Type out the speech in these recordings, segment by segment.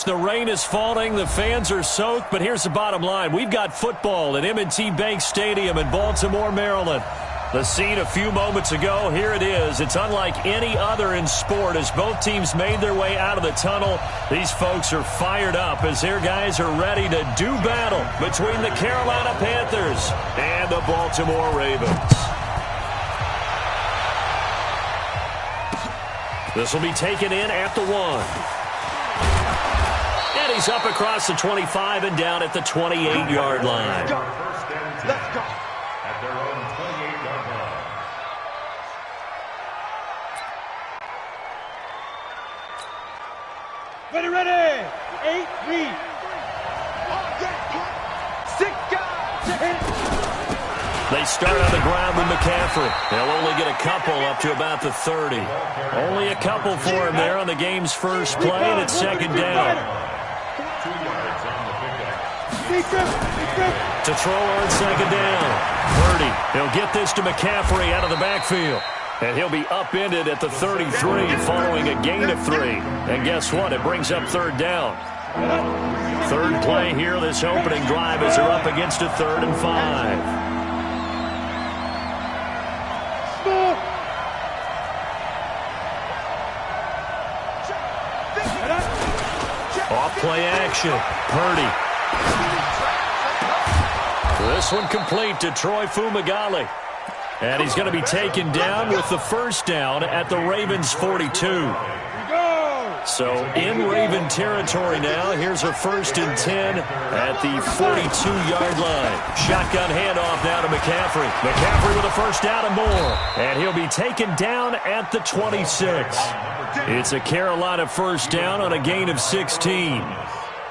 The rain is falling, the fans are soaked, but here's the bottom line. We've got football at M&T Bank Stadium in Baltimore, Maryland. The scene a few moments ago, here it is. It's unlike any other in sport as both teams made their way out of the tunnel. These folks are fired up as their guys are ready to do battle between the Carolina Panthers and the Baltimore Ravens. This will be taken in at the 1. And he's up across the 25 and down at the 28-yard line. Let's go. At their own 28-yard line. Ready. 8 read. 6 guys. They start on the ground with McCaffrey. They'll only get a couple up to about the 30. Only a couple for him there on the game's first play, and it's second down. 2 yards on the pickup. To throw on second down. Purdy, he'll get this to McCaffrey out of the backfield. And he'll be upended at the 33 following a gain of 3. And guess what? It brings up third down. Third play here this opening drive as they're up against a 3rd and 5. Off-play action. Purdy. This one complete to Troy Fumagalli. And he's going to be taken down with the first down at the Ravens' 42. So in Raven territory now. Here's a 1st and 10 at the 42-yard line. Shotgun handoff now to McCaffrey. McCaffrey with a first down and more. And he'll be taken down at the 26. It's a Carolina first down on a gain of 16.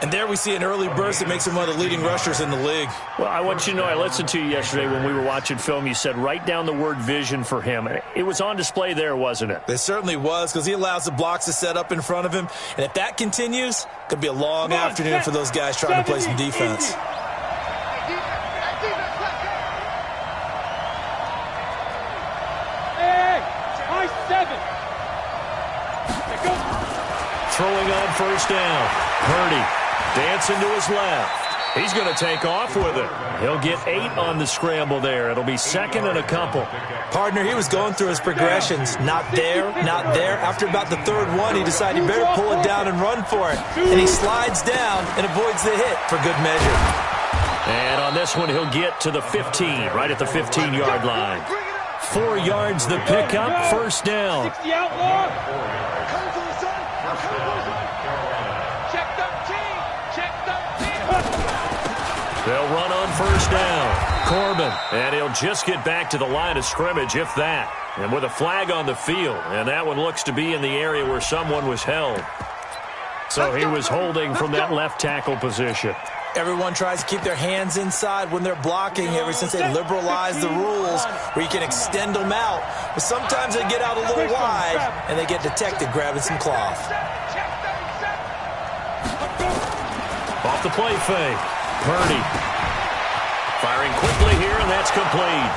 And there we see an early burst that makes him one of the leading rushers in the league. Well, I want you to know, I listened to you yesterday when we were watching film. You said write down the word vision for him. It was on display there, wasn't it? It certainly was, because he allows the blocks to set up in front of him. And if that continues, it could be a long afternoon for those guys trying to play some defense. Throwing on first down. Purdy dancing to his left. He's going to take off with it. He'll get 8 on the scramble there. It'll be 2nd and a couple. Partner, he was going through his progressions. Not there, not there. After about the 3rd one, he decided he better pull it down and run for it. And he slides down and avoids the hit for good measure. And on this one, he'll get to the 15, right at the 15-yard line. 4 yards the pickup, first down. They'll run on first down. Corbin, and he'll just get back to the line of scrimmage, if that. And with a flag on the field, and that one looks to be in the area where someone was held. So he was holding from that left tackle position. Everyone tries to keep their hands inside when they're blocking ever since they liberalized the rules where you can extend them out. But sometimes they get out a little wide, and they get detected grabbing some cloth. Off the play fake. Purdy firing quickly here, and that's complete.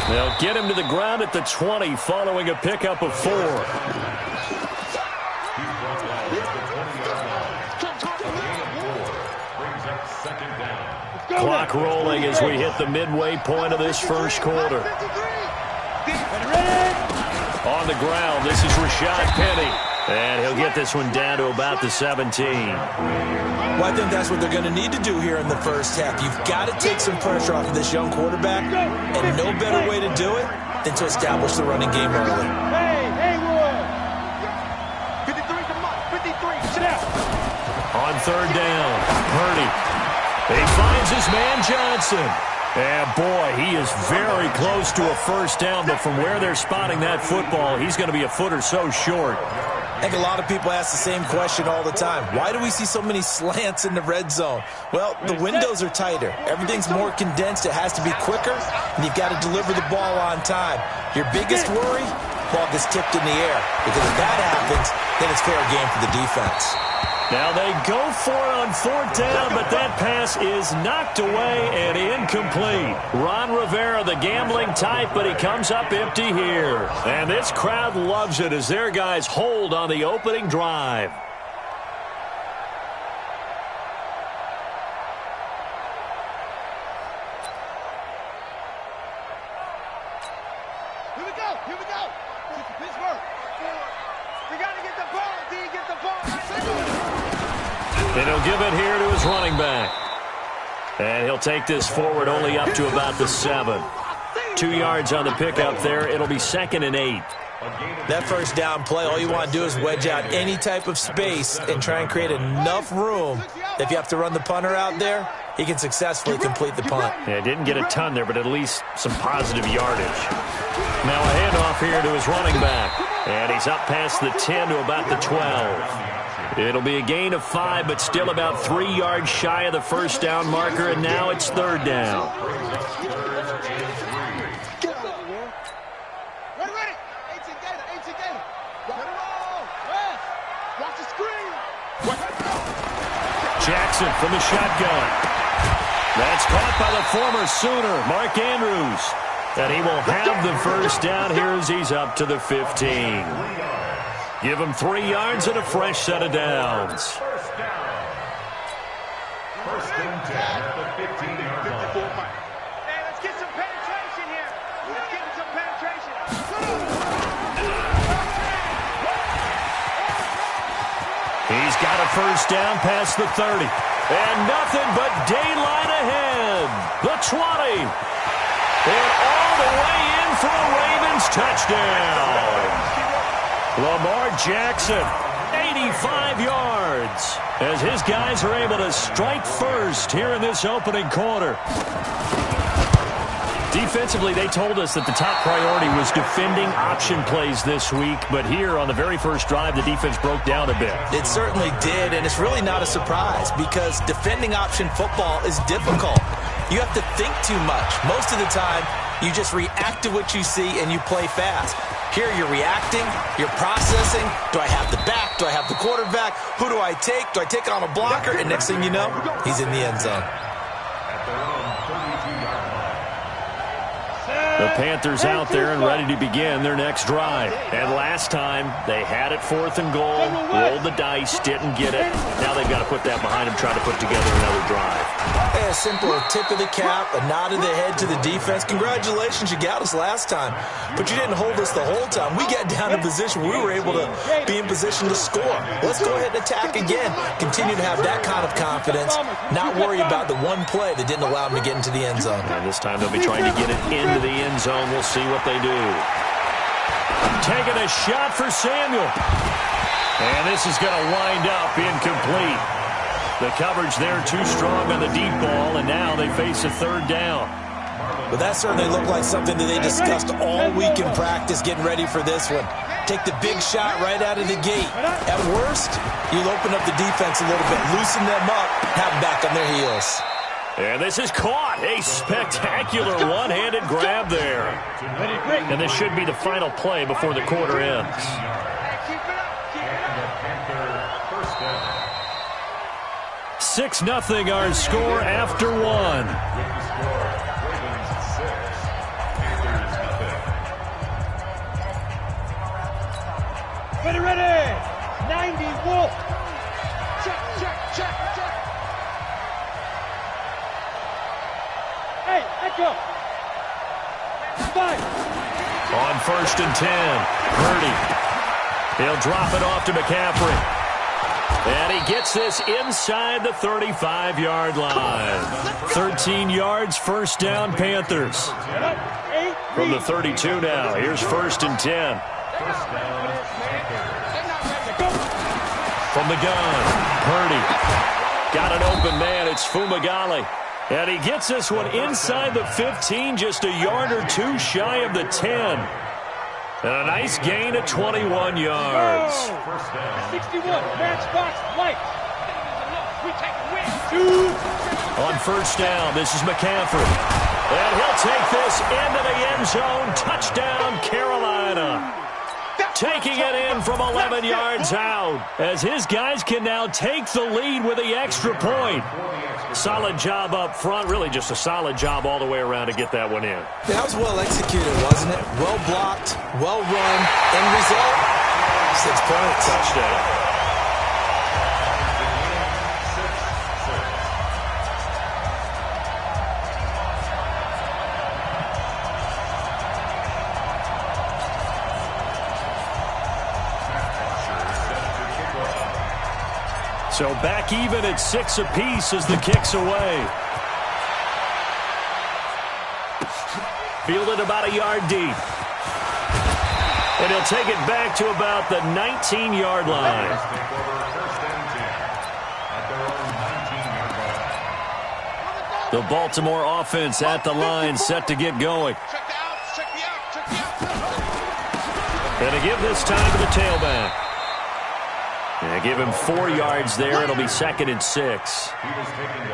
They'll get him to the ground at the 20 following a pickup of 4. Clock rolling as we hit the midway point of this first quarter. On the ground, this is Rashad Penny. And he'll get this one down to about the 17. Well, I think that's what they're going to need to do here in the first half. You've got to take some pressure off of this young quarterback, and no better way to do it than to establish the running game early. On third down, Purdy. He finds his man Johnson. And, boy, he is very close to a first down, but from where they're spotting that football, he's going to be a foot or so short. I think a lot of people ask the same question all the time. Why do we see so many slants in the red zone? Well, the windows are tighter. Everything's more condensed. It has to be quicker, and you've got to deliver the ball on time. Your biggest worry, ball gets tipped in the air, because if that happens, then it's fair game for the defense. Now they go for it on fourth down, but that pass is knocked away and incomplete. Ron Rivera, the gambling type, but he comes up empty here. And this crowd loves it as their guys hold on the opening drive. And he'll give it here to his running back. And he'll take this forward only up to about the 7. 2 yards on the pickup there. It'll be 2nd and 8. That first down play, all you want to do is wedge out any type of space and try and create enough room. If you have to run the punter out there, he can successfully complete the punt. Yeah, didn't get a ton there, but at least some positive yardage. Now a handoff here to his running back. And he's up past the 10 to about the 12. It'll be a gain of 5, but still about 3 yards shy of the first down marker, and now it's 3rd down. Jackson from the shotgun. That's caught by the former Sooner, Mark Andrews. And he will have the first down here as he's up to the 15. Give him 3 yards and a fresh set of downs. First and 10 at the 15-yard line. Hey, let's get some penetration here. Let's get some penetration. He's got a first down past the 30. And nothing but daylight ahead. The 20. And all the way in for a Ravens touchdown. Lamar Jackson, 85 yards. As his guys are able to strike first here in this opening quarter. Defensively, they told us that the top priority was defending option plays this week, but here on the very first drive, the defense broke down a bit. It certainly did, and it's really not a surprise because defending option football is difficult. You have to think too much. Most of the time, you just react to what you see and you play fast. Here you're reacting, you're processing. Do I have the back? Do I have the quarterback? Who do I take? Do I take on a blocker? And next thing you know, he's in the end zone. The Panthers out there and ready to begin their next drive. And last time, they had it 4th and goal, rolled the dice, didn't get it. Now they've got to put that behind them, try to put together another drive. Hey, a simple tip of the cap, a nod of the head to the defense. Congratulations, you got us last time. But you didn't hold us the whole time. We got down in position where we were able to be in position to score. Let's go ahead and attack again. Continue to have that kind of confidence, not worry about the one play that didn't allow them to get into the end zone. And this time they'll be trying to get it into the end zone. We'll see what they do. Taking a shot for Samuel. And this is going to wind up incomplete. The coverage there too strong on the deep ball, and now they face a 3rd down. But that certainly looked like something that they discussed all week in practice, getting ready for this one. Take the big shot right out of the gate. At worst, you'll open up the defense a little bit, loosen them up, have them back on their heels. And this is caught. A spectacular one-handed grab there. And this should be the final play before the quarter ends. 6-0 our score after 1. Ready. 90 Wolf. Check. Hey, echo. 5. On 1st and 10, Purdy. He'll drop it off to McCaffrey. And he gets this inside the 35-yard line. 13 yards, first down, Panthers. From the 32 now, here's 1st and 10. From the gun, Purdy. Got an open man, it's Fumagalli. And he gets this one inside the 15, just a yard or two shy of the 10. And a nice gain of 21 yards. 61, matchbox, Mike. On 1st down, this is McCaffrey. And he'll take this into the end zone. Touchdown, Carolina. Taking it in from 11 yards out, as his guys can now take the lead with the extra point. Solid job up front, really just a solid job all the way around to get that one in. That was well executed, wasn't it? Well blocked, well run. End result, 6 points. Touchdown. So back even at 6 apiece as the kick's away. Fielded about a yard deep. And he'll take it back to about the 19-yard line. The Baltimore offense at the line, set to get going. And to give this time to the tailback. And give him 4 yards there. It'll be 2nd and 6.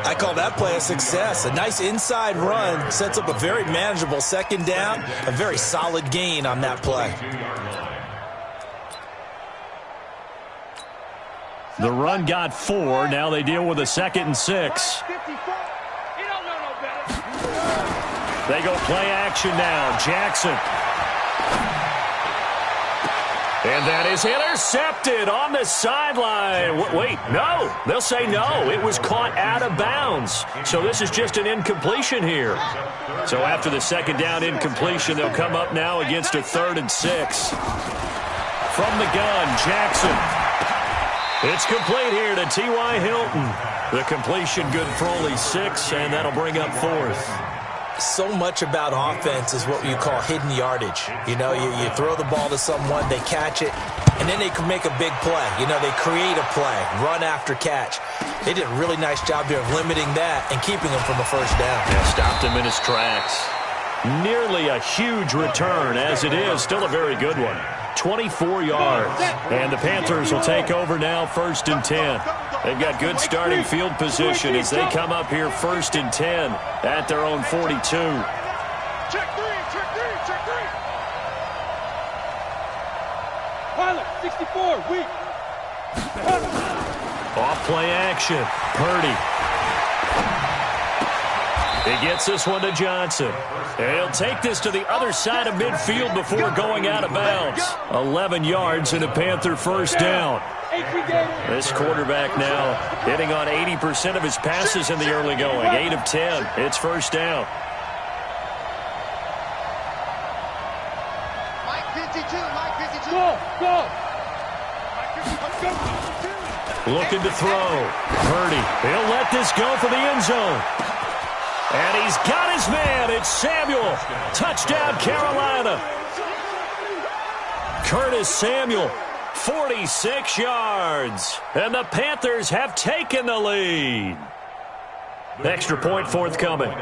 I call that play a success. A nice inside run sets up a very manageable 2nd down. A very solid gain on that play. The run got 4. Now they deal with a 2nd and 6. They go play action now. Jackson. And that is intercepted on the sideline. Wait, no. They'll say no. It was caught out of bounds. So this is just an incompletion here. So after the 2nd down incompletion, they'll come up now against a 3rd and 6. From the gun, Jackson. It's complete here to T.Y. Hilton. The completion good for only 6, and that'll bring up 4th. So much about offense is what you call hidden yardage. You know, you throw the ball to someone, they catch it, and then they can make a big play. You know, they create a play, run after catch. They did a really nice job here of limiting that and keeping him from a 1st down. Yeah, stopped him in his tracks. Nearly a huge return, as it is. Still a very good one. 24 yards. And the Panthers will take over now, 1st and 10. They've got good starting field position as they come up here 1st and 10 at their own 42. Check 3, check 3, check 3. Pilot, 64, weak. Off play action. Purdy. He gets this one to Johnson. And he'll take this to the other side of midfield before going out of bounds. 11 yards and a Panther 1st down. This quarterback now hitting on 80% of his passes in the early going. 8 of 10. It's 1st down. Mike 52, Mike 52. Go. Looking to throw. Purdy. He'll let this go for the end zone. And he's got his man. It's Samuel. Touchdown, Carolina. Curtis Samuel, 46 yards. And the Panthers have taken the lead. Extra point forthcoming. And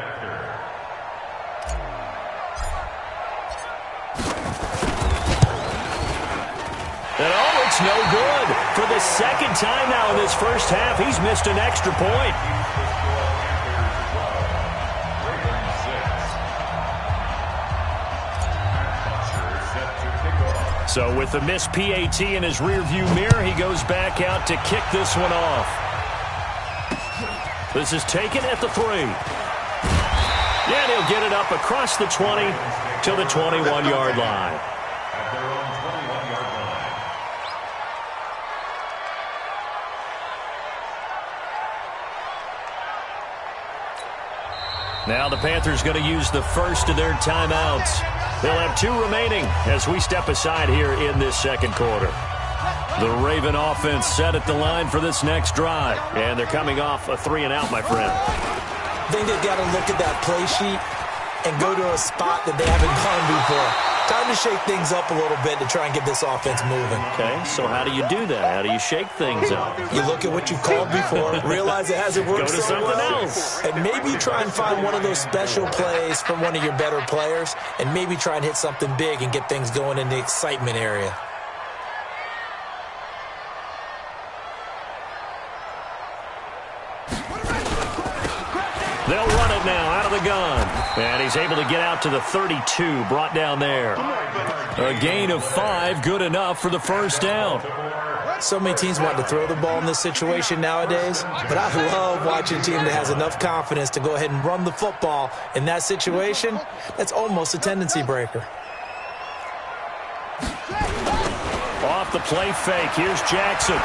oh, it's no good. For the 2nd time now in this 1st half, he's missed an extra point. So with the missed PAT in his rearview mirror, he goes back out to kick this one off. This is taken at the 3. Yeah, and he'll get it up across the 20 to the 21-yard line. Now the Panthers going to use the 1st of their timeouts. They'll have 2 remaining as we step aside here in this 2nd quarter. The Raven offense set at the line for this next drive. And they're coming off a 3-and-out, my friend. I think they've got to look at that play sheet and go to a spot that they haven't gone before. Time to shake things up a little bit to try and get this offense moving. Okay, so how do you do that? How do you shake things up? You look at what you've called before, realize it hasn't worked Go to so something well, else. and maybe try and find one of those special plays from one of your better players, and maybe try and hit something big and get things going in the excitement area. They'll run it now out of the gun. And he's able to get out to the 32, brought down there. A gain of 5, good enough for the 1st down. So many teams want to throw the ball in this situation nowadays, but I love watching a team that has enough confidence to go ahead and run the football in that situation. That's almost a tendency breaker. Off the play fake, here's Jackson.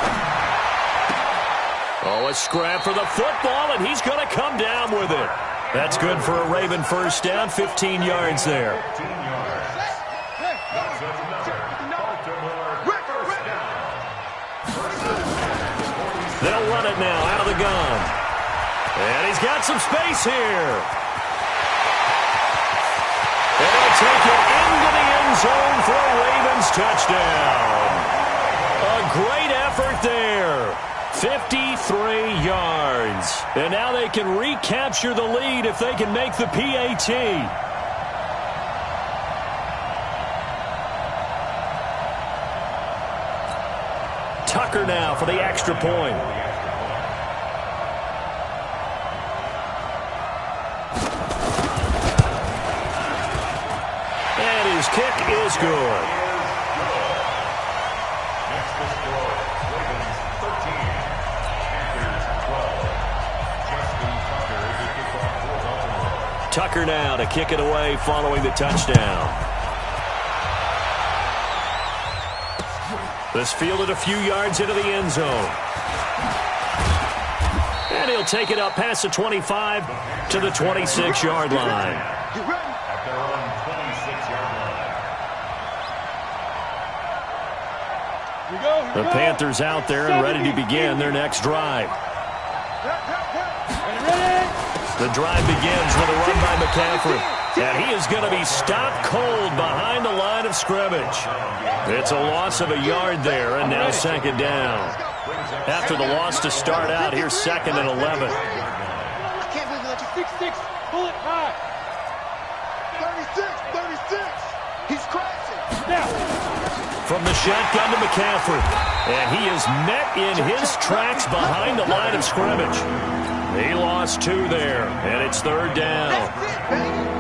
Oh, a scrap for the football, and he's going to come down with it. That's good for a Raven 1st down, 15 yards there. They'll run it now out of the gun. And he's got some space here. And he'll take it into the end zone for a Ravens touchdown. A great effort there. 53 yards. And now they can recapture the lead if they can make the PAT. Tucker now for the extra point. And his kick is good. Next to score, Ravens 13, Panthers 12. Justin Tucker is the kickoff for Baltimore. Tucker now to kick it away following the touchdown. This fielded a few yards into the end zone. And he'll take it up past the 25 to the 26-yard line. At their own 26-yard line. The Panthers out there and ready to begin their next drive. The drive begins with a run by McCaffrey. And he is going to be stopped cold behind the line of scrimmage. It's a loss of a yard there, and now second down. After the loss to start out, here's second and 11. I can't believe you let you 6-6. Pull it high. 36. He's crashing. Now. From the shotgun to McCaffrey. And he is met in his tracks behind the line of scrimmage. He lost two there, and it's third down. That's it, baby.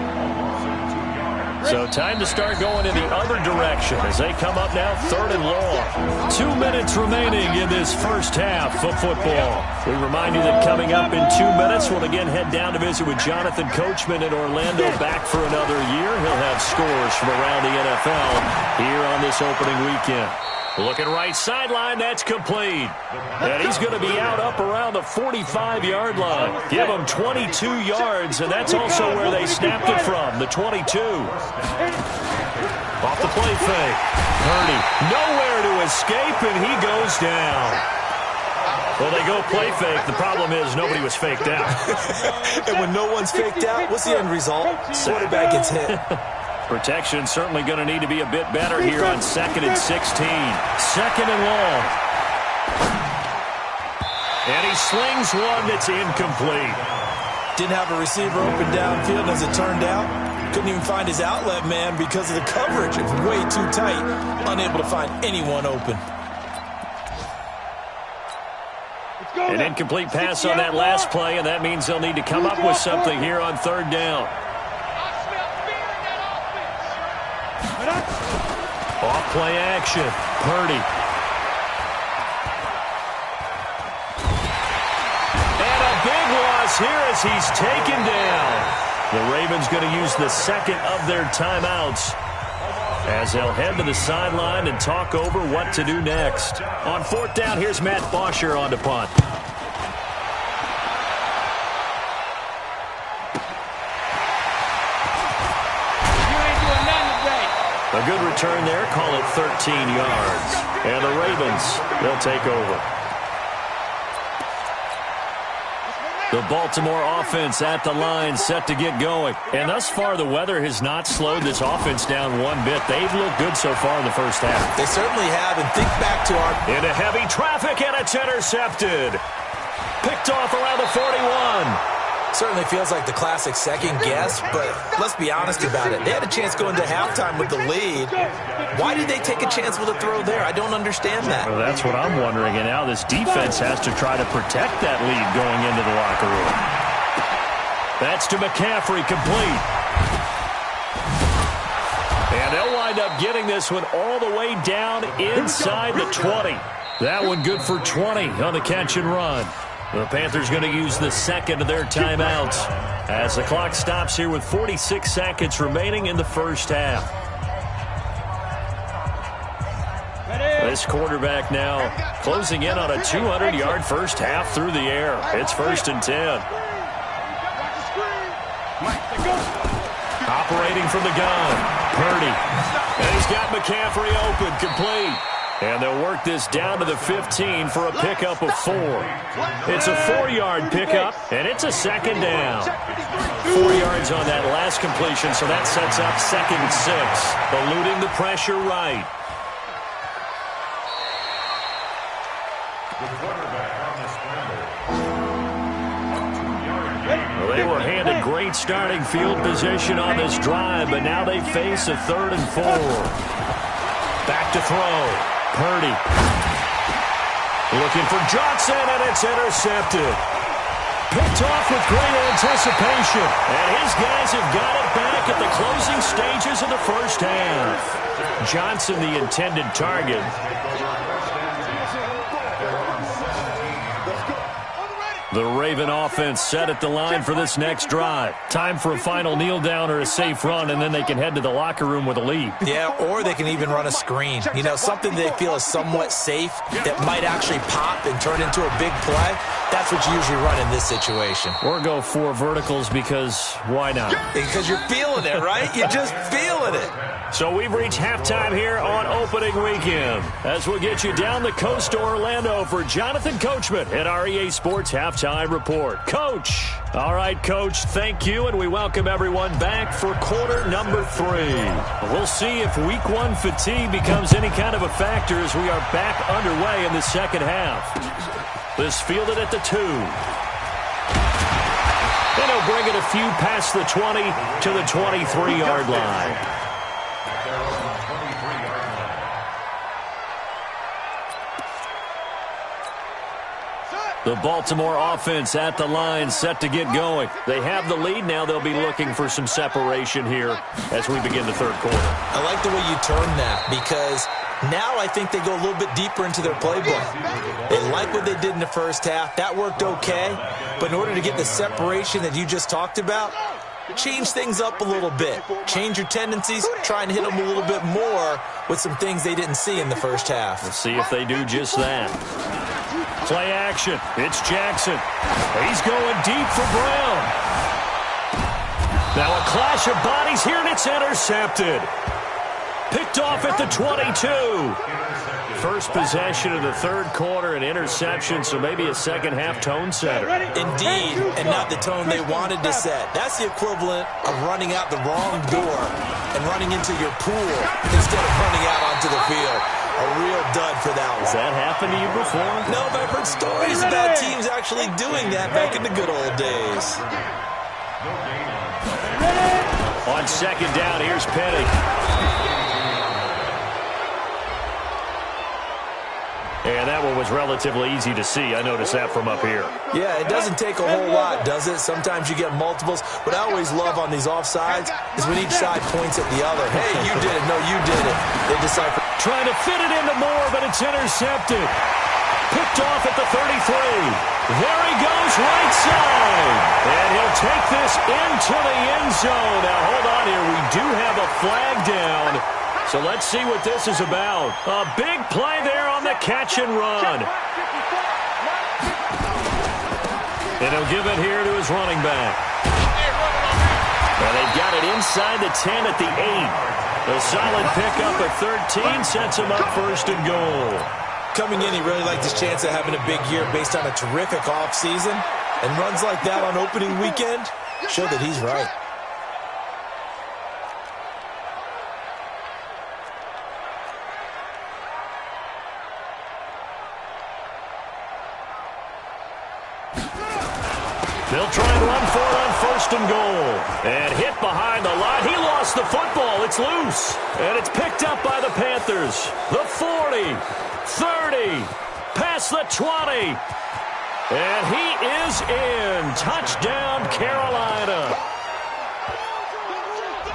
So time to start going in the other direction as they come up now third and long. 2 minutes remaining in this first half of football. We remind you that coming up in 2 minutes, we'll again head down to visit with Jonathan Coachman in Orlando, back for another year. He'll have scores from around the NFL here on this opening weekend. Looking right sideline, that's complete. And he's going to be out up around the 45-yard line. Give him 22 yards, and that's also where they snapped it from, the 22. Off the play fake. Purdy, nowhere to escape, and he goes down. Well, they go play fake. The problem is nobody was faked out. And when no one's faked out, what's the end result? Quarterback gets hit. Protection certainly going to need to be a bit better here on 2nd and 16. Second and long. And he slings one that's incomplete. Didn't have a receiver open downfield, as it turned out. Couldn't even find his outlet man because of the coverage. It's way too tight. Unable to find anyone open. An incomplete pass on that last play, and that means they'll need to come up with something here on third down. Off play action. Purdy. And a big loss here as he's taken down. The Ravens going to use the second of their timeouts as they'll head to the sideline and talk over what to do next. On fourth down, here's Matt Bosher on to punt. A good return there, call it 13 yards. And the Ravens, they'll take over. The Baltimore offense at the line, set to get going. And thus far, the weather has not slowed this offense down one bit. They've looked good so far in the first half. They certainly have, and think back to our... Into heavy traffic, and it's intercepted. Picked off around the 41. Certainly feels like the classic second guess, but let's be honest about it. They had a chance going to halftime with the lead. Why did they take a chance with a throw there? I don't understand that. Well, that's what I'm wondering, and now this defense has to try to protect that lead going into the locker room. That's to McCaffrey, complete. And they'll wind up getting this one all the way down inside the 20. That one good for 20 on the catch and run. The Panthers going to use the second of their timeouts as the clock stops here with 46 seconds remaining in the first half. This quarterback now closing in on a 200-yard first half through the air. It's 1st and 10. Operating from the gun, Purdy. And he's got McCaffrey open, complete. And they'll work this down to the 15 for a pickup of 4. It's a 4-yard pickup, and it's a second down. 4 yards on that last completion, so that sets up 2nd and 6. Eluding the pressure right. Well, they were handed great starting field position on this drive, but now they face a 3rd and 4. Back to throw. Purdy. Looking for Johnson, and it's intercepted. Picked off with great anticipation. And his guys have got it back at the closing stages of the first half. Johnson, the intended target. The Raven offense set at the line for this next drive. Time for a final kneel down or a safe run, and then they can head to the locker room with a lead. Yeah, or they can even run a screen. You know, something they feel is somewhat safe that might actually pop and turn into a big play. That's what you usually run in this situation. Or go 4 verticals because why not? Because you're feeling it, right? You're just feeling it. So we've reached halftime here on opening weekend. As we'll get you down the coast to Orlando for Jonathan Coachman at our EA Sports Halftime Report. Coach. All right, Coach, thank you, and we welcome everyone back for quarter number 3. We'll see if week 1 fatigue becomes any kind of a factor as we are back underway in the second half. This fielded at the 2. Then he'll bring it a few past the 20 to the 23-yard line. The Baltimore offense at the line, set to get going. They have the lead. Now they'll be looking for some separation here as we begin the third quarter. I like the way you term that because now I think they go a little bit deeper into their playbook. They like what they did in the first half. That worked okay. But in order to get the separation that you just talked about, change things up a little bit. Change your tendencies. Try and hit them a little bit more with some things they didn't see in the first half. Let's see if they do just that. Play action. It's Jackson. He's going deep for Brown. Now a clash of bodies here, and it's intercepted. Picked off at the 22. First possession of the third quarter, an interception, so maybe a second-half tone setter. Indeed, and not the tone they wanted to set. That's the equivalent of running out the wrong door and running into your pool instead of running out onto the field. A real dud for that one. Has that happened to you before? No, but I've heard stories about teams actually doing that back in the good old days. On second down, here's Petty. And that one was relatively easy to see. I noticed that from up here. Yeah, it doesn't take a whole lot, does it? Sometimes you get multiples. What I always love on these offsides is when each side points at the other. Hey, you did it. No, you did it. They decide. Trying to fit it into Moore, but it's intercepted. Picked off at the 33. There he goes, right side. And he'll take this into the end zone. Now, hold on here. We do have a flag down. So let's see what this is about. A big play there on the catch and run. And he'll give it here to his running back. Well, they've got it inside the 10 at the 8. A solid pickup at 13 sets him up first and goal. Coming in, he really liked his chance of having a big year based on a terrific offseason. And runs like that on opening weekend show that he's right. They'll try and run for it on first and goal. And hit behind the line. He lost the football. It's loose. And it's picked up by the Panthers. The 40, 30, past the 20. And he is in. Touchdown, Carolina.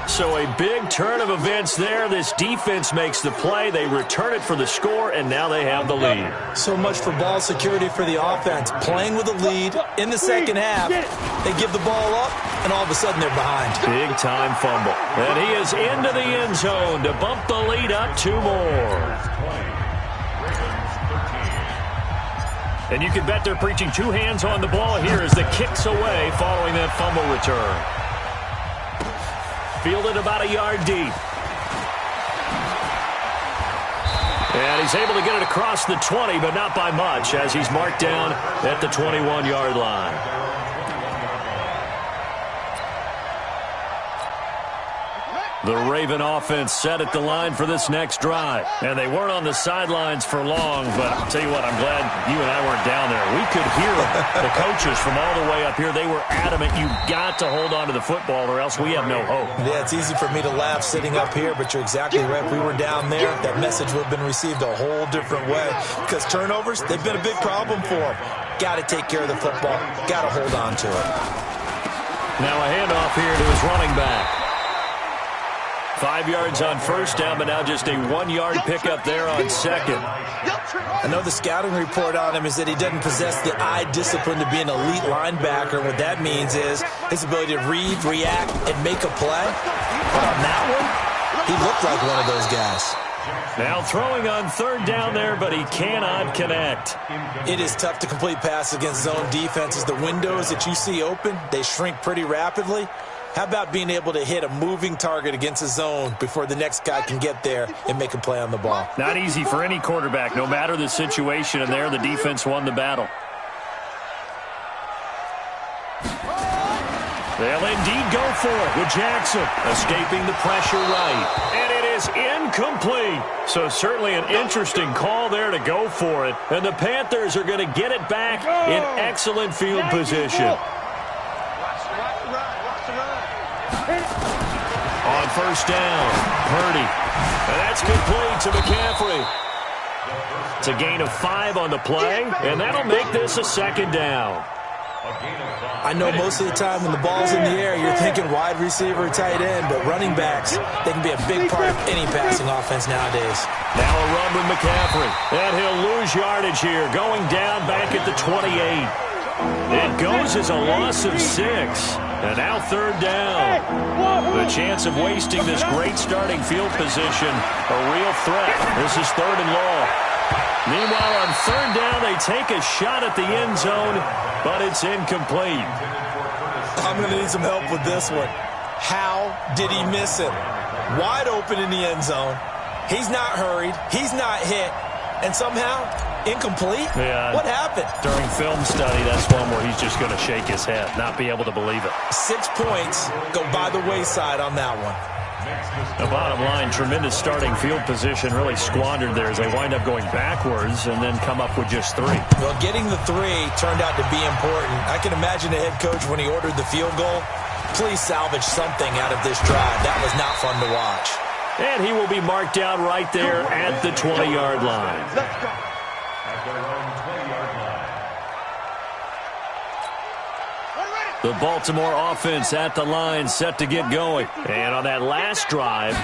So a big turn of events there. This defense makes the play. They return it for the score, and now they have the lead. So much for ball security for the offense. Playing with a lead in the second half. They give the ball up, and all of a sudden they're behind. Big-time fumble. And he is into the end zone to bump the lead up 2 more. And you can bet they're preaching 2 hands on the ball here as the kick's away following that fumble return. Fielded about a yard deep. And he's able to get it across the 20, but not by much, as he's marked down at the 21-yard line. The Raven offense set at the line for this next drive. And they weren't on the sidelines for long, but I'll tell you what, I'm glad you and I weren't down there. We could hear them. The coaches from all the way up here, they were adamant, you've got to hold on to the football or else we have no hope. Yeah, it's easy for me to laugh sitting up here, but you're exactly right. If we were down there, that message would have been received a whole different way. Because turnovers, they've been a big problem for them. Got to take care of the football. Got to hold on to it. Now a handoff here to his running back. 5 yards on first down, but now just a 1-yard pickup there on second. I know the scouting report on him is that he doesn't possess the eye discipline to be an elite linebacker. What that means is his ability to read, react, and make a play. But on that one, he looked like one of those guys. Now throwing on third down there, but he cannot connect. It is tough to complete passes against zone defenses. The windows that you see open, they shrink pretty rapidly. How about being able to hit a moving target against a zone before the next guy can get there and make a play on the ball? Not easy for any quarterback, no matter the situation, and there the defense won the battle. They'll indeed go for it with Jackson, escaping the pressure right. And it is incomplete. So certainly an interesting call there to go for it. And the Panthers are going to get it back in excellent field position. On first down, Purdy. And that's complete to McCaffrey. It's a gain of 5 on the play, and that'll make this a second down. I know most of the time when the ball's in the air, you're thinking wide receiver, tight end, but running backs, they can be a big part of any passing offense nowadays. Now a run with McCaffrey, and he'll lose yardage here, going down back at the 28. It goes as a loss of 6, and now third down. The chance of wasting this great starting field position, a real threat. This is third and long. Meanwhile, on third down, they take a shot at the end zone, but it's incomplete. I'm going to need some help with this one. How did he miss it? Wide open in the end zone. He's not hurried. He's not hit. And somehow, incomplete? Yeah. What happened? During film study, that's one where he's just going to shake his head, not be able to believe it. 6 points go by the wayside on that one. The bottom line, tremendous starting field position, really squandered there as they wind up going backwards and then come up with just 3. Well, getting the 3 turned out to be important. I can imagine the head coach when he ordered the field goal. Please salvage something out of this drive. That was not fun to watch. And he will be marked down right there at the 20-yard line. Let's go. At their own 20-yard line. The Baltimore offense at the line, set to get going. And on that last drive,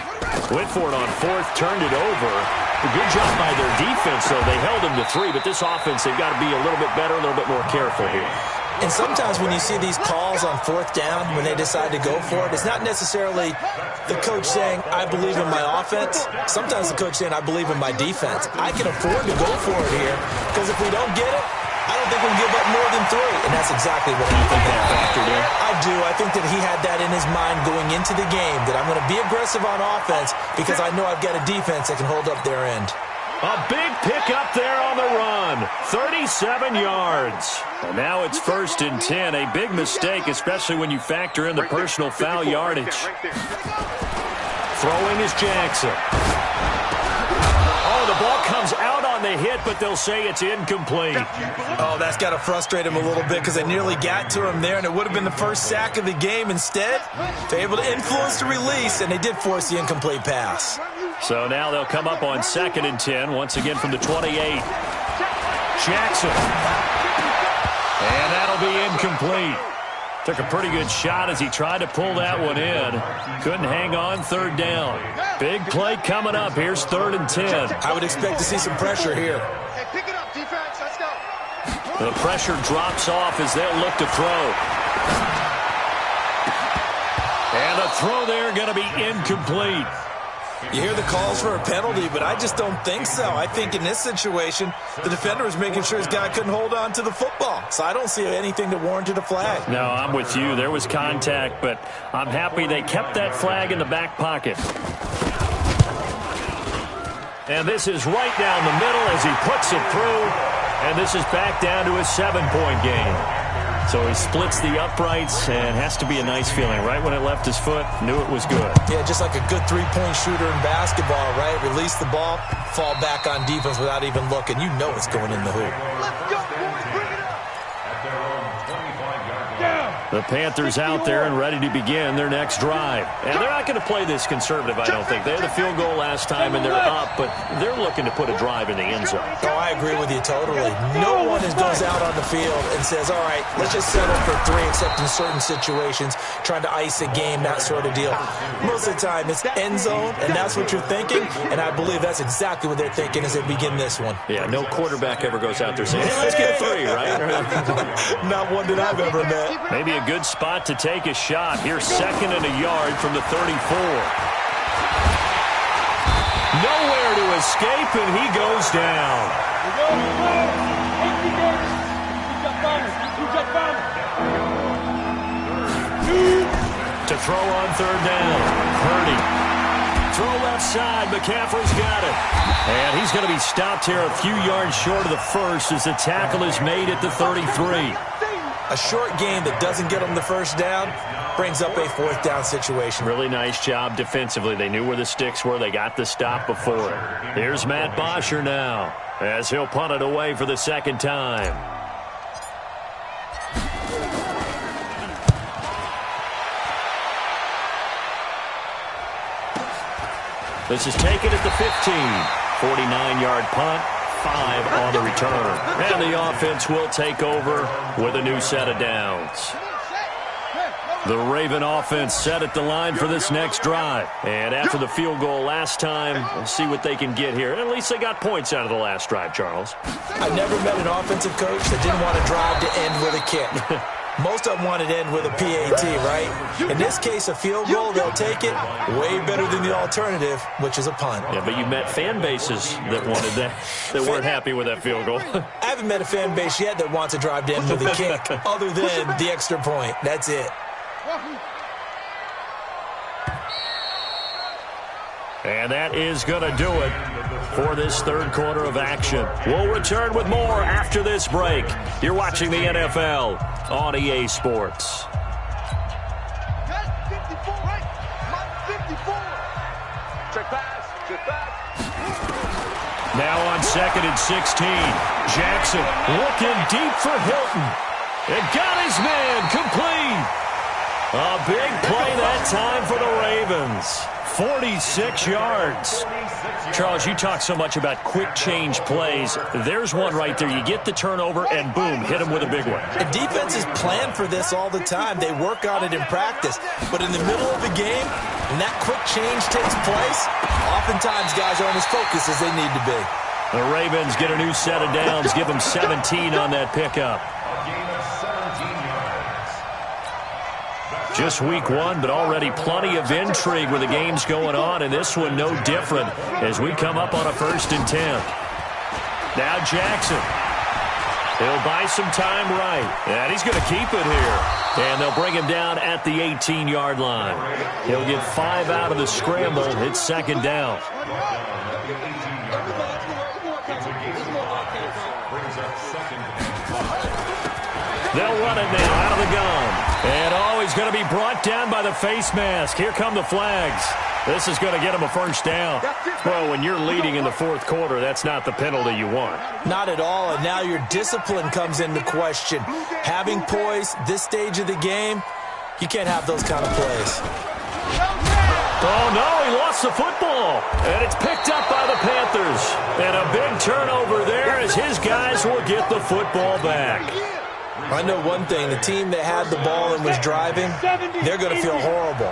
Whitford on fourth turned it over. A good job by their defense, though. They held them to 3, but this offense, they've got to be a little bit better, a little bit more careful here. And sometimes when you see these calls on fourth down, when they decide to go for it, it's not necessarily the coach saying, I believe in my offense. Sometimes the coach saying, I believe in my defense. I can afford to go for it here, because if we don't get it, I don't think we'll give up more than 3. And that's exactly what happened there. Factored in. I do. I think that he had that in his mind going into the game, that I'm going to be aggressive on offense because I know I've got a defense that can hold up their end. A big pickup there on the run. 37 yards. And now it's 1st and 10. A big mistake, especially when you factor in the personal foul yardage. Throwing is Jackson. Oh, the ball comes out on the hit, but they'll say it's incomplete. Oh, that's got to frustrate him a little bit because they nearly got to him there, and it would have been the first sack of the game. Instead, they're able to influence the release, and they did force the incomplete pass. So now they'll come up on 2nd and 10, once again from the 28. Jackson. And that'll be incomplete. Took a pretty good shot as he tried to pull that one in. Couldn't hang on, third down. Big play coming up. Here's 3rd and 10. I would expect to see some pressure here. Hey, pick it up, defense. Let's go. The pressure drops off as they'll look to throw. And the throw there going to be incomplete. You hear the calls for a penalty, but I just don't think so. I think in this situation, the defender was making sure his guy couldn't hold on to the football. So I don't see anything that warranted a flag. No, I'm with you. There was contact, but I'm happy they kept that flag in the back pocket. And this is right down the middle as he puts it through. And this is back down to a 7-point game. So he splits the uprights, and has to be a nice feeling. Right when it left his foot, knew it was good. Yeah, just like a good three-point shooter in basketball, right? Release the ball, fall back on defense without even looking. You know it's going in the hoop. Let's go, boys. Bring it up. At their own 25-yard line. The Panthers out there and ready to begin their next drive. And they're not going to play this conservative, I don't think. They had a field goal last time, and they're up, but they're looking to put a drive in the end zone. Oh, I agree with you totally. No one goes out on the field and says, all right, let's just settle for 3, except in certain situations, trying to ice a game, that sort of deal. Most of the time, it's end zone, and that's what you're thinking, and I believe that's exactly what they're thinking as they begin this one. Yeah, no quarterback ever goes out there saying, hey, let's get 3, right? Not one that I've ever met. Maybe a good spot to take a shot. Here's 2nd and a yard from the 34. Nowhere to escape, and he goes down. To throw on 3rd down. Purdy. Throw left side. McCaffrey's got it. And he's going to be stopped here a few yards short of the first as the tackle is made at the 33. A short game that doesn't get them the first down brings up a 4th down situation. Really nice job defensively. They knew where the sticks were. They got the stop before it. Here's Matt Bosher now as he'll punt it away for the 2nd time. This is taken at the 15. 49-yard punt. 5 on the return. And the offense will take over with a new set of downs. The Raven offense set at the line for this next drive. And after the field goal last time, we'll see what they can get here. At least they got points out of the last drive, Charles. I've never met an offensive coach that didn't want to drive to end with a kick. Most of them want to end with a PAT, right? In this case, a field goal, they'll take it. Way better than the alternative, which is a punt. Yeah, but you met fan bases that wanted that, that weren't happy with that field goal. I haven't met a fan base yet that wants to drive to end with a kick, other than the extra point. That's it. And that is going to do it for this 3rd quarter of action. We'll return with more after this break. You're watching the NFL on EA Sports. Now on 2nd and 16. Jackson looking deep for Hilton. And got his man complete. A big play that time for the Ravens. 46 yards. Charles, you talk so much about quick change plays. There's one right there. You get the turnover, and boom, hit him with a big one. The defenses plan for this all the time. They work on it in practice. But in the middle of the game, when that quick change takes place, oftentimes guys aren't as focused as they need to be. The Ravens get a new set of downs, give them 17 on that pickup. Just week 1, but already plenty of intrigue where the game's going on, and this one no different as we come up on a 1st and 10. Now Jackson. He'll buy some time right, and he's going to keep it here. And they'll bring him down at the 18-yard line. He'll get 5 out of the scramble. It's 2nd down. They'll run it now out of the gun. And he's going to be brought down by the face mask. Here come the flags. This is going to get him a 1st down. Well, when you're leading in the 4th quarter, that's not the penalty you want. Not at all, and now your discipline comes into question. Having poise this stage of the game, you can't have those kind of plays. Oh, no, he lost the football. And it's picked up by the Panthers. And a big turnover there as his guys will get the football back. I know one thing. The team that had the ball and was driving, they're going to feel horrible.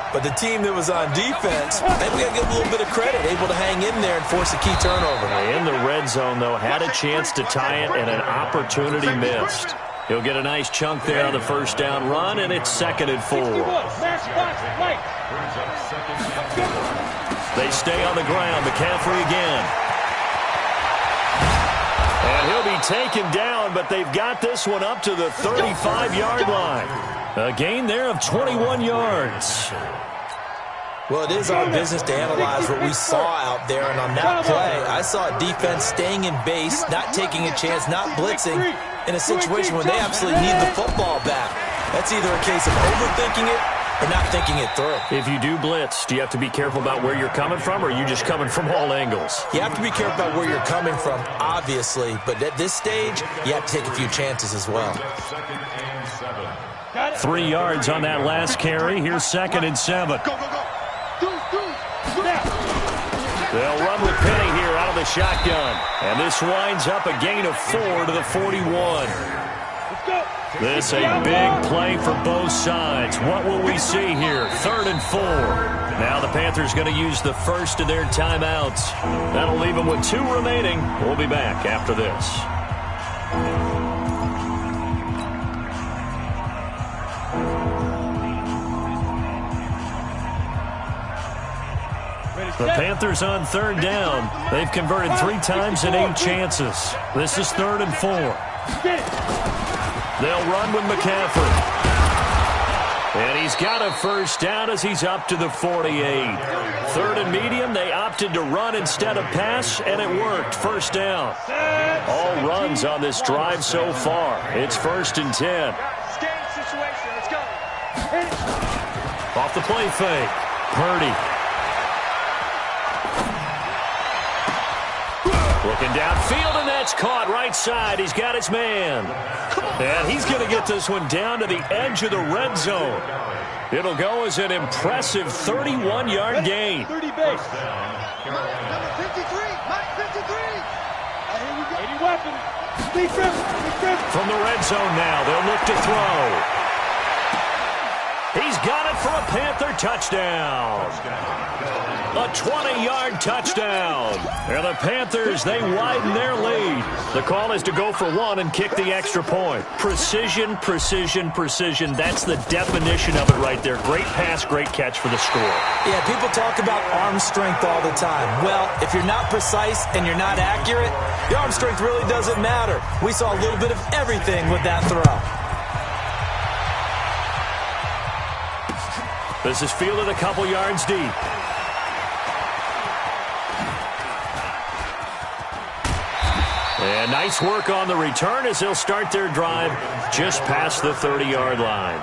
But the team that was on defense, maybe we got to give them a little bit of credit, able to hang in there and force a key turnover. In the red zone, though, had a chance to tie it and an opportunity missed. He'll get a nice chunk there on the 1st down run, and it's 2nd and 4. They stay on the ground. McCaffrey again. And he'll be taken down, but they've got this one up to the 35-yard line. A gain there of 21 yards. Well, it is our business to analyze what we saw out there, and on that play, I saw a defense staying in base, not taking a chance, not blitzing in a situation where they absolutely need the football back. That's either a case of overthinking it or not thinking it through. If you do blitz, do you have to be careful about where you're coming from, or are you just coming from all angles? You have to be careful about where you're coming from, obviously, but at this stage, you have to take a few chances as well. 3 yards on that last carry. Here's 2nd and 7. They'll run with Penny here out of the shotgun. And this winds up a gain of 4 to the 41. This a big play for both sides. What will we see here? 3rd and 4. Now the Panthers going to use the first of their timeouts. That'll leave them with 2 remaining. We'll be back after this. The Panthers on 3rd down. They've converted 3 times in 8 chances. This is 3rd and 4. They'll run with McCaffrey. And he's got a first down as he's up to the 48. 3rd and medium, they opted to run instead of pass, and it worked. First down. All runs on this drive so far. It's 1st and 10. Off the play fake. Purdy. Looking downfield, and that's caught right side. He's got his man. And he's going to get this one down to the edge of the red zone. It'll go as an impressive 31-yard gain. 30 base. Number 53, Mike 53. Here we go. 80 weapon. From the red zone now, they'll look to throw. He's got it for a Panther touchdown. A 20-yard touchdown. And the Panthers, they widen their lead. The call is to go for 1 and kick the extra point. Precision, precision, precision. That's the definition of it right there. Great pass, great catch for the score. Yeah, people talk about arm strength all the time. Well, if you're not precise and you're not accurate, your arm strength really doesn't matter. We saw a little bit of everything with that throw. This is fielded a couple yards deep. And nice work on the return as they'll start their drive just past the 30-yard line.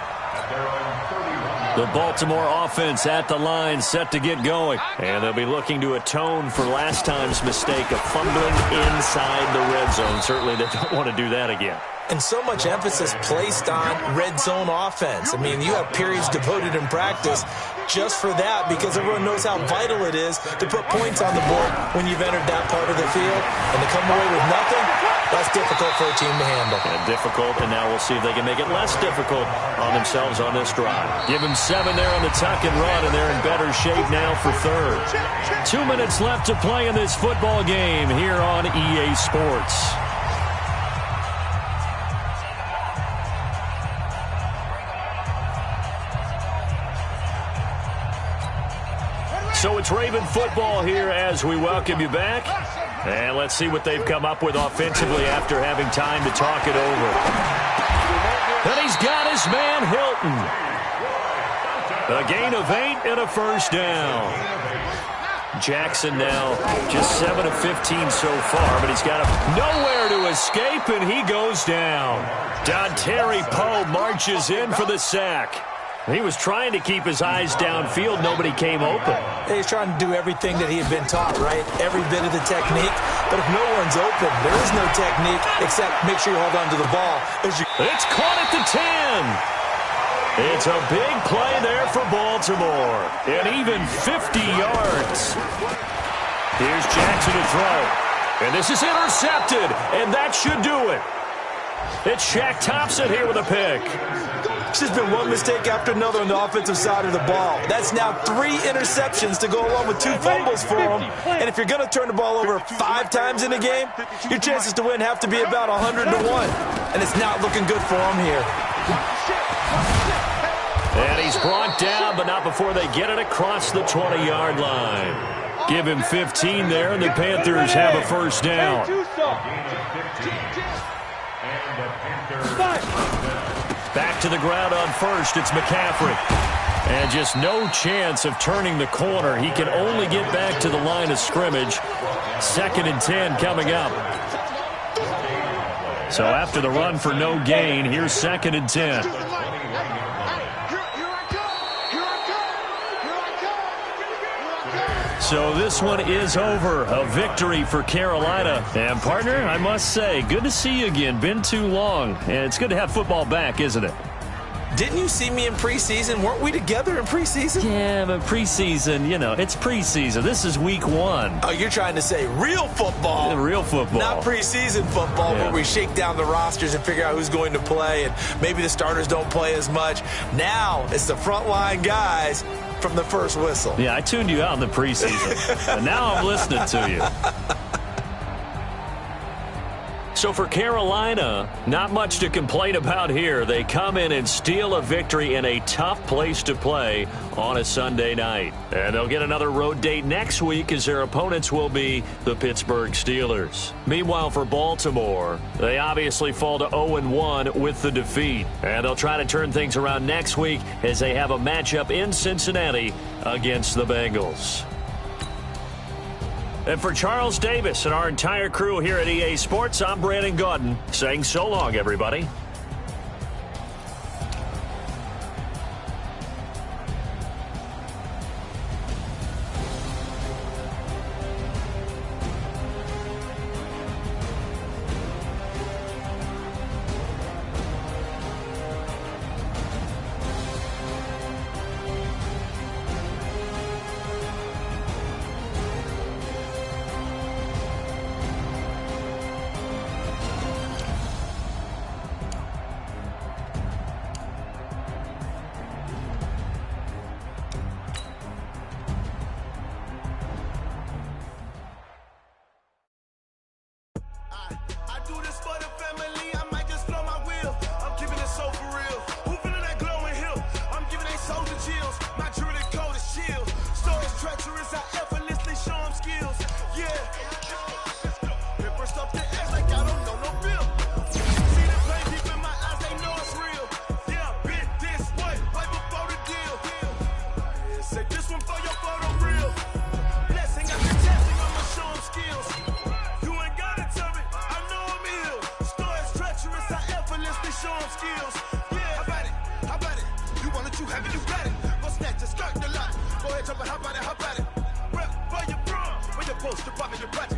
The Baltimore offense at the line, set to get going. And they'll be looking to atone for last time's mistake of fumbling inside the red zone. Certainly they don't want to do that again. And so much emphasis placed on red zone offense. I mean, you have periods devoted in practice just for that because everyone knows how vital it is to put points on the board when you've entered that part of the field. And to come away with nothing, that's difficult for a team to handle. And difficult, and now we'll see if they can make it less difficult on themselves on this drive. Give them 7 there on the tuck and run, and they're in better shape now for 3rd. 2 minutes left to play in this football game here on EA Sports. So it's Raven football here as we welcome you back. And let's see what they've come up with offensively after having time to talk it over. And he's got his man Hilton. A gain of 8 and a first down. Jackson now just 7 of 15 so far, but he's got nowhere to escape, and he goes down. Dontari Poe marches in for the sack. He was trying to keep his eyes downfield. Nobody came open. He's trying to do everything that he had been taught, right? Every bit of the technique. But if no one's open, there is no technique except make sure you hold on to the ball. It's caught at the 10. It's a big play there for Baltimore. And even 50 yards. Here's Jackson to throw. And this is intercepted. And that should do it. It's Shaq Thompson here with a pick. It's just been one mistake after another on the offensive side of the ball. That's now 3 interceptions to go along with 2 fumbles for him. And if you're going to turn the ball over 5 times in a game, your chances to win have to be about 100 to 1. And it's not looking good for him here. And he's brought down, but not before they get it across the 20-yard line. Give him 15 there, and the Panthers have a first down. Back to the ground on first. It's McCaffrey. And just no chance of turning the corner. He can only get back to the line of scrimmage. 2nd and 10 coming up. So after the run for no gain, here's 2nd and 10. So this one is over. A victory for Carolina. And, partner, I must say, good to see you again. Been too long. And it's good to have football back, isn't it? Didn't you see me in preseason? Weren't we together in preseason? Yeah, but preseason, you know, it's preseason. This is week 1. Oh, you're trying to say real football. Yeah, real football. Not preseason football where we shake down the rosters and figure out who's going to play, and maybe the starters don't play as much. Now it's the frontline guys from the first whistle. Yeah, I tuned you out in the preseason. And now I'm listening to you. So for Carolina, not much to complain about here. They come in and steal a victory in a tough place to play on a Sunday night. And they'll get another road date next week as their opponents will be the Pittsburgh Steelers. Meanwhile, for Baltimore, they obviously fall to 0-1 with the defeat. And they'll try to turn things around next week as they have a matchup in Cincinnati against the Bengals. And for Charles Davis and our entire crew here at EA Sports, I'm Brandon Gaudin saying so long, everybody. How about it? Rep for your bro. When you're supposed to pop in your butt.